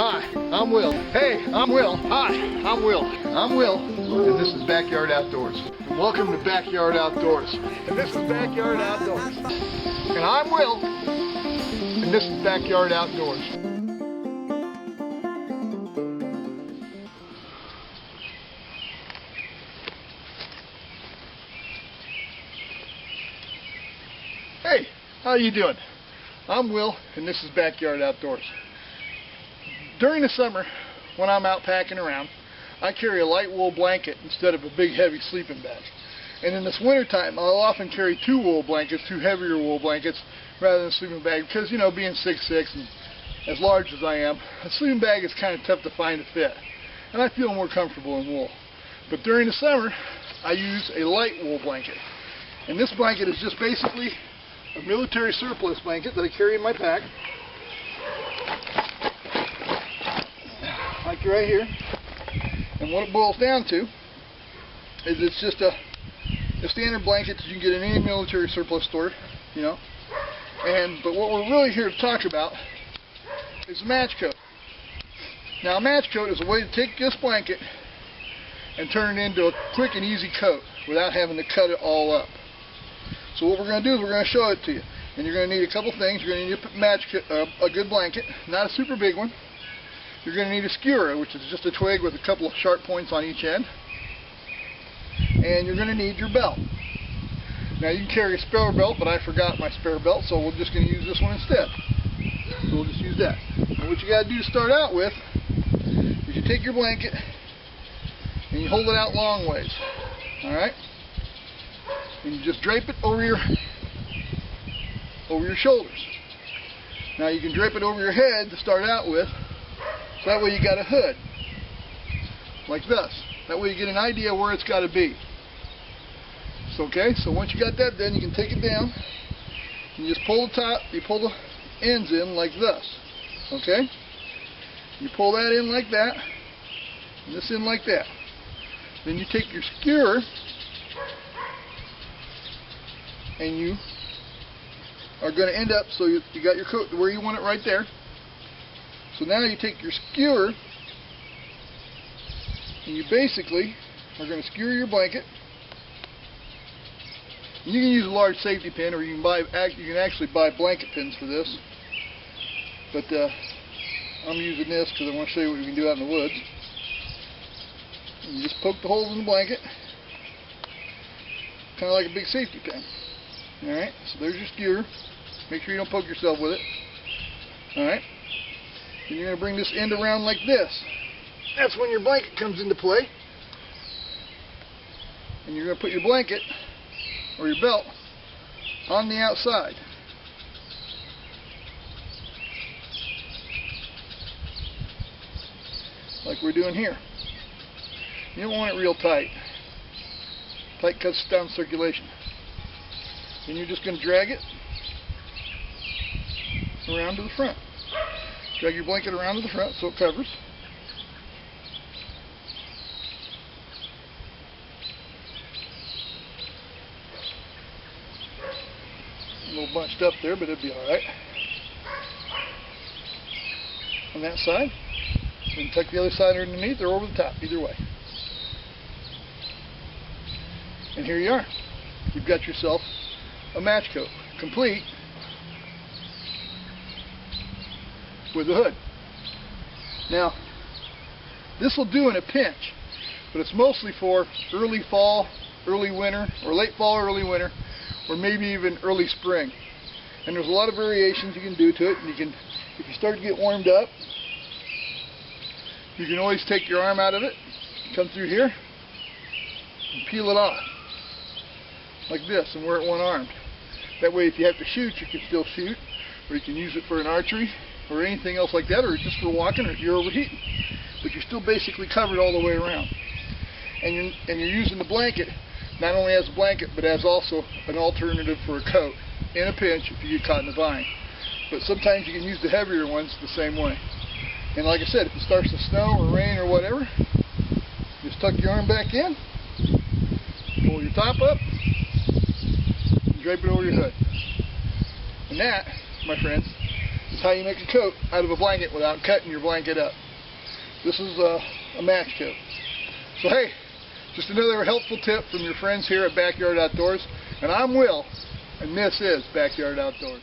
Hi, I'm Will. Hey, I'm Will. Hi, I'm Will. I'm Will, and this is Backyard Outdoors. Welcome to Backyard Outdoors. And this is Backyard Outdoors. And I'm Will, and this is Backyard Outdoors. Hey, how you doing? I'm Will, and this is Backyard Outdoors. During the summer, when I'm out packing around, I carry a light wool blanket instead of a big heavy sleeping bag. And in this wintertime, I'll often carry two wool blankets, two heavier wool blankets, rather than a sleeping bag, because, you know, being 6'6" and as large as I am, a sleeping bag is kind of tough to find a fit. And I feel more comfortable in wool. But during the summer, I use a light wool blanket. And this blanket is just basically a military surplus blanket that I carry in my pack, like right here. And what it boils down to is it's just a standard blanket that you can get in any military surplus store, you know. But what we're really here to talk about is a match coat. Now, a match coat is a way to take this blanket and turn it into a quick and easy coat without having to cut it all up. So what we're going to do is we're going to show it to you. And you're going to need a couple things. You're going to need a good blanket, not a super big one. You're going to need a skewer, which is just a twig with a couple of sharp points on each end. And you're going to need your belt. Now, you can carry a spare belt, but I forgot my spare belt, so we're just going to use this one instead. So we'll just use that. And what you got to do to start out with is you take your blanket and you hold it out long ways. All right? And you just drape it over your shoulders. Now, you can drape it over your head to start out with, so that way you got a hood, like this. That way you get an idea where it's got to be. So, okay, so once you got that done, you can take it down, and you just pull the top, you pull the ends in like this, okay? You pull that in like that, and this in like that. Then you take your skewer, and you are going to end up, so you got your coat where you want it right there. So now you take your skewer, and you basically are going to skewer your blanket. You can use a large safety pin, or you can actually buy blanket pins for this. But I'm using this because I want to show you what you can do out in the woods. And you just poke the holes in the blanket, kind of like a big safety pin. Alright, so there's your skewer. Make sure you don't poke yourself with it. Alright, then you're going to bring this end around like this. That's when your blanket comes into play. And you're going to put your blanket or your belt on the outside. Like we're doing here. You don't want it real tight. Tight cuts down circulation. Then you're just going to drag it around to the front. Drag your blanket around to the front so it covers. A little bunched up there, but it'll be alright. On that side. And tuck the other side underneath or over the top, either way. And here you are. You've got yourself a match coat, complete with a hood. Now, this will do in a pinch, but it's mostly for early fall, early winter, or late fall, early winter, or maybe even early spring. And there's a lot of variations you can do to it. And you can, if you start to get warmed up, you can always take your arm out of it, come through here, and peel it off, like this, and wear it one-armed. That way, if you have to shoot, you can still shoot, or you can use it for an archery, or anything else like that, or just for walking, or if you're overheating. But you're still basically covered all the way around. And you're using the blanket, not only as a blanket, but as also an alternative for a coat, in a pinch if you get caught in the vine. But sometimes you can use the heavier ones the same way. And like I said, if it starts to snow or rain or whatever, just tuck your arm back in, pull your top up, and drape it over your hood. And that, my friends, is how you make a coat out of a blanket without cutting your blanket up. This is a match coat. So hey, just another helpful tip from your friends here at Backyard Outdoors. And I'm Will, and this is Backyard Outdoors.